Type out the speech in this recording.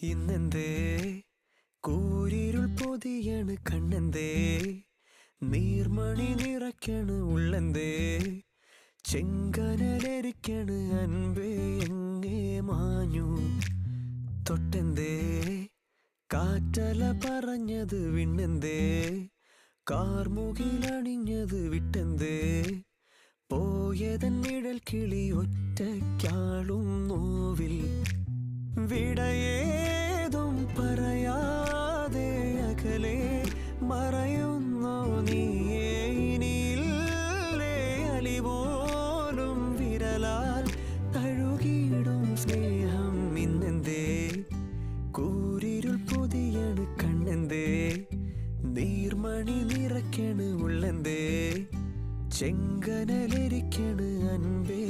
ഇന്നെന്തേ കൂരിരുൾ പൊതിയാണ് കണ്ണെന്തേ നീർമണി നിറയ്ക്കണ് ഉള്ളെന്തേ ചെങ്കനലരിക്കണ് അൻപേ എങ്ങേ മാഞ്ഞു തൊട്ടെന്തേ കാറ്റല പറഞ്ഞത് വിണ്ണെന്തേ കാർമുകിലണിഞ്ഞത് വിട്ടെന്തേ പോയതൻ നിഴൽ കിളി ഒറ്റയ്ക്കാളും നോവിൽ വിടയേതും പറയാതെ അകലെ മറയുന്നോ നീയേ ഇനിയില്ലേ അലിപോലും വിരലാൽ തഴുകിയിടും സ്നേഹം ഇന്നെന്തേ കൂരിരുൾ പൊതിയാണ് കണ്ണെന്തേ നീർമണി നിറയ്ക്കണ് ഉള്ളെന്തേ ചെങ്കനലരിക്കണ് അൻപേ